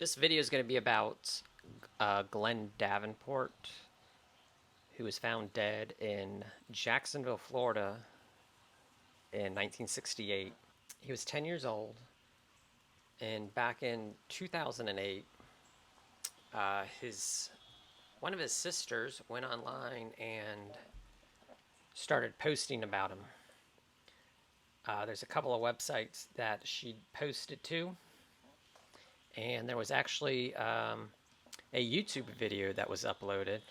This video is going to be about Glen Davenport, who was found dead in Jacksonville, Florida in 1968. He was 10 years old, and back in 2008, one of his sisters went online and started posting about him. There's a couple of websites that she posted to, and there was actually a YouTube video that was uploaded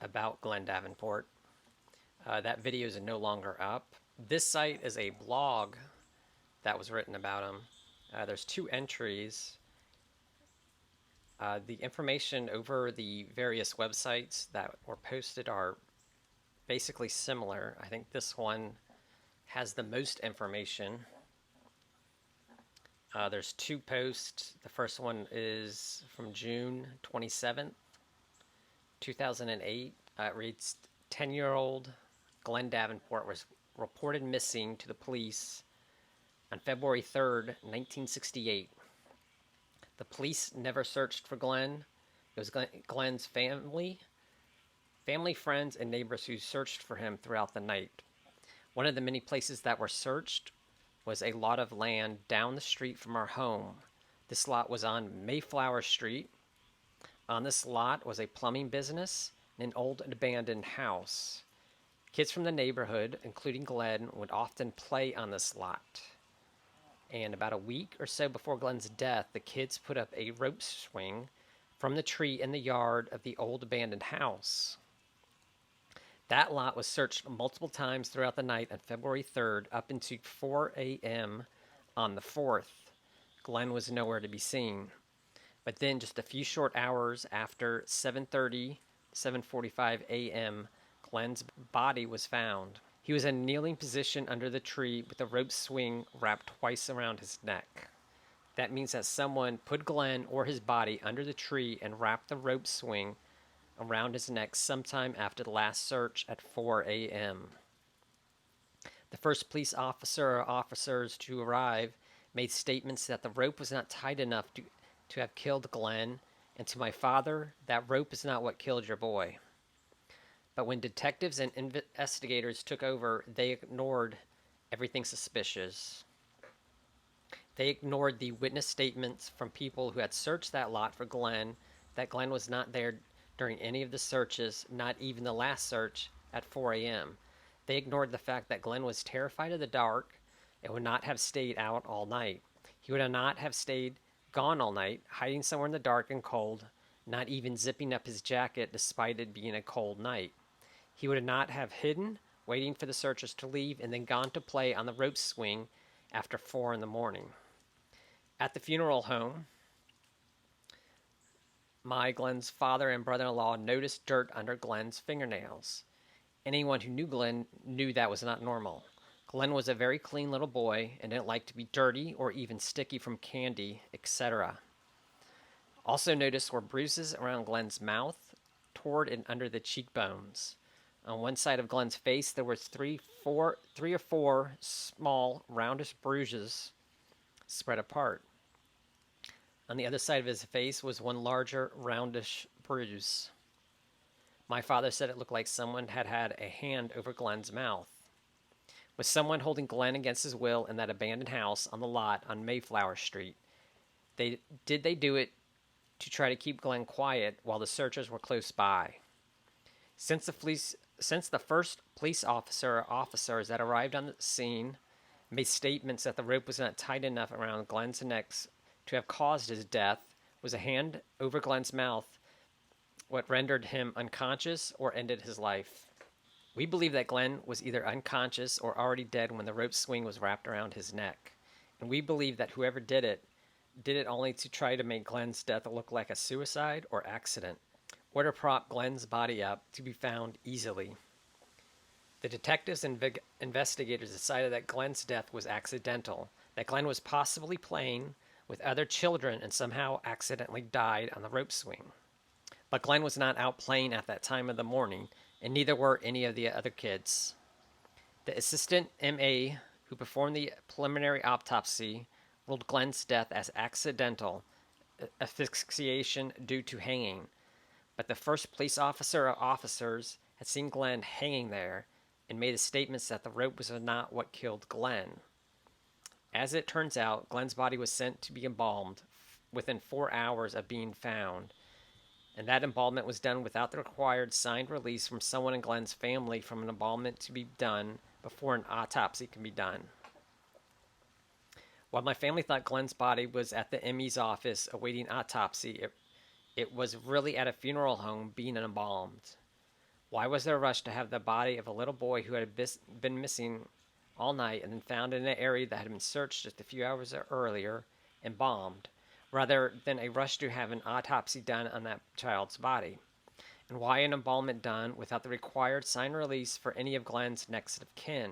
about Glen Davenport. That video is no longer up. This site is a blog that was written about him. There's two entries. The information over the various websites that were posted are basically similar. I think this one has the most information. There's two posts. The first one is from June 27th, 2008. It reads, 10-year-old Glen Davenport was reported missing to the police on February 3rd, 1968. The police never searched for Glen. It was Glen's family, friends, and neighbors who searched for him throughout the night. One of the many places that were searched was a lot of land down the street from our home. This lot was on Mayflower Street. On this lot was a plumbing business and an old and abandoned house. Kids from the neighborhood, including Glen, would often play on this lot. And about a week or so before Glen's death, the kids put up a rope swing from the tree in the yard of the old abandoned house. That lot was searched multiple times throughout the night on February 3rd up into 4 a.m. on the 4th. Glen was nowhere to be seen. But then just a few short hours after 7:30, 7:45 a.m., Glen's body was found. He was in a kneeling position under the tree with a rope swing wrapped twice around his neck. That means that someone put Glen or his body under the tree and wrapped the rope swing around his neck sometime after the last search at 4 a.m. The first police officer or officers to arrive made statements that the rope was not tight enough to have killed Glen, and to my father, that rope is not what killed your boy. But when detectives and investigators took over, they ignored everything suspicious. They ignored the witness statements from people who had searched that lot for Glen, that Glen was not there during any of the searches, not even the last search at 4 a.m. They ignored the fact that Glen was terrified of the dark and would not have stayed out all night. He would not have stayed gone all night, hiding somewhere in the dark and cold, not even zipping up his jacket despite it being a cold night. He would not have hidden, waiting for the searchers to leave, and then gone to play on the rope swing after 4 in the morning. At the funeral home, Glen's father and brother-in-law noticed dirt under Glen's fingernails. Anyone who knew Glen knew that was not normal. Glen was a very clean little boy and didn't like to be dirty or even sticky from candy, etc. Also noticed were bruises around Glen's mouth, toward and under the cheekbones. On one side of Glen's face, there was three or four small, roundish bruises spread apart. On the other side of his face was one larger, roundish bruise. My father said it looked like someone had had a hand over Glen's mouth. Was someone holding Glen against his will in that abandoned house on the lot on Mayflower Street? Did they do it to try to keep Glen quiet while the searchers were close by? Since the first police officer or officers that arrived on the scene made statements that the rope was not tight enough around Glen's neck to have caused his death, was a hand over Glen's mouth what rendered him unconscious or ended his life? We believe that Glen was either unconscious or already dead when the rope swing was wrapped around his neck. And we believe that whoever did it only to try to make Glen's death look like a suicide or accident, or to prop Glen's body up to be found easily. The detectives and investigators decided that Glen's death was accidental, that Glen was possibly playing with other children and somehow accidentally died on the rope swing. But Glen was not out playing at that time of the morning, and neither were any of the other kids. The assistant M.A. who performed the preliminary autopsy ruled Glen's death as accidental, asphyxiation due to hanging, but the first police officer or officers had seen Glen hanging there and made the statements that the rope was not what killed Glen. As it turns out, Glen's body was sent to be embalmed within 4 hours of being found, and that embalmment was done without the required signed release from someone in Glen's family from an embalmment to be done before an autopsy can be done. While my family thought Glen's body was at the ME's office awaiting autopsy, it was really at a funeral home being embalmed. Why was there a rush to have the body of a little boy who had been missing all night and then found in an area that had been searched just a few hours earlier embalmed, rather than a rush to have an autopsy done on that child's body? And why an embalmment done without the required signed release for any of Glen's next of kin?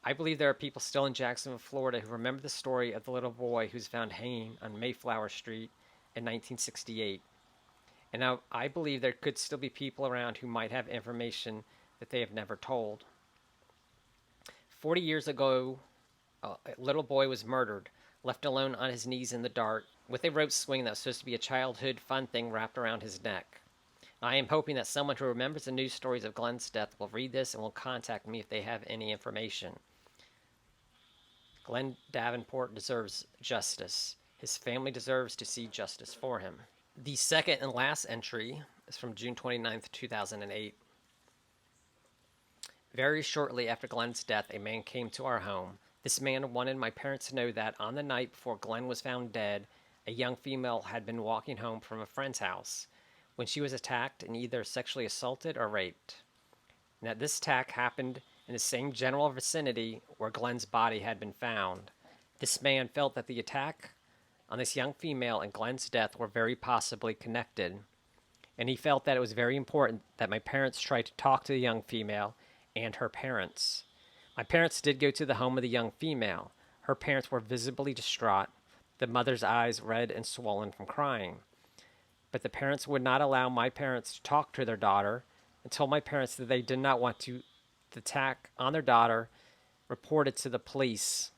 I believe there are people still in Jacksonville, Florida who remember the story of the little boy who was found hanging on Mayflower Street in 1968. And now I believe there could still be people around who might have information that they have never told. 40 years ago, a little boy was murdered, left alone on his knees in the dark, with a rope swing that was supposed to be a childhood fun thing wrapped around his neck. I am hoping that someone who remembers the news stories of Glen's death will read this and will contact me if they have any information. Glen Davenport deserves justice. His family deserves to see justice for him. The second and last entry is from June 29th, 2008. Very shortly after Glen's death, a man came to our home. This man wanted my parents to know that on the night before Glen was found dead, a young female had been walking home from a friend's house when she was attacked and either sexually assaulted or raped. Now, this attack happened in the same general vicinity where Glen's body had been found. This man felt that the attack on this young female and Glen's death were very possibly connected, and he felt that it was very important that my parents try to talk to the young female and her parents. My parents did go to the home of the young female. Her parents were visibly distraught, the mother's eyes red and swollen from crying. But the parents would not allow my parents to talk to their daughter and told my parents that they did not want the attack on their daughter reported to the police.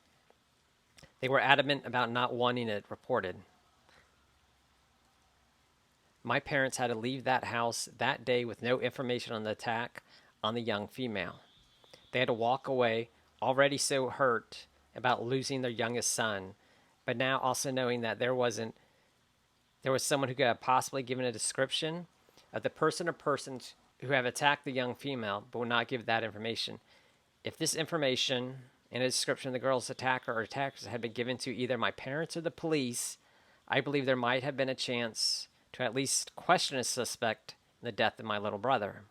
They were adamant about not wanting it reported. My parents had to leave that house that day with no information on the attack on the young female. They had to walk away, already so hurt about losing their youngest son, but now also knowing that there was someone who could have possibly given a description of the person or persons who have attacked the young female, but would not give that information. If this information and a description of the girl's attacker or attackers had been given to either my parents or the police, I believe there might have been a chance to at least question a suspect in the death of my little brother.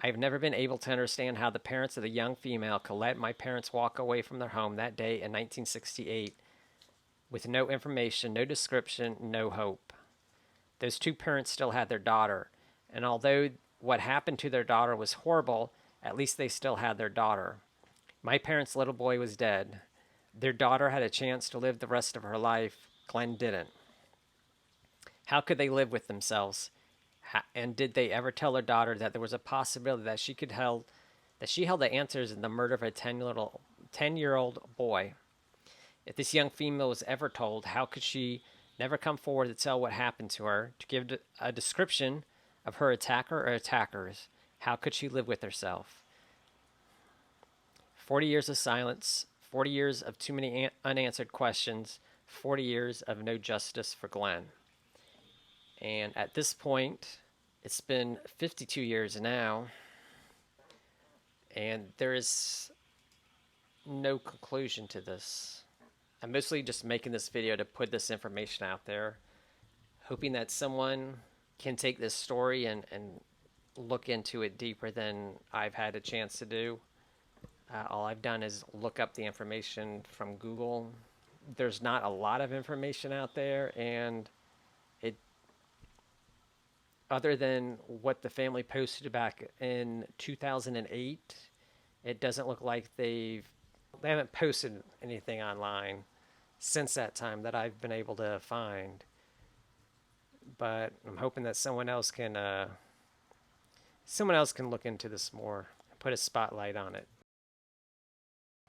I have never been able to understand how the parents of the young female could let my parents walk away from their home that day in 1968 with no information, no description, no hope. Those two parents still had their daughter, and although what happened to their daughter was horrible, at least they still had their daughter. My parents' little boy was dead. Their daughter had a chance to live the rest of her life. Glen didn't. How could they live with themselves? And did they ever tell their daughter that there was a possibility that she held the answers in the murder of a 10-year-old boy? If this young female was ever told, how could she never come forward to tell what happened to her, to give a description of her attacker or attackers? How could she live with herself? 40 years of silence, 40 years of too many unanswered questions, 40 years of no justice for Glen. And at this point, it's been 52 years now, and there is no conclusion to this. I'm mostly just making this video to put this information out there, hoping that someone can take this story and look into it deeper than I've had a chance to do. All I've done is look up the information from Google. There's not a lot of information out there, and other than what the family posted back in 2008, it doesn't look like they haven't posted anything online since that time that I've been able to find. But I'm hoping that someone else can look into this more and put a spotlight on it.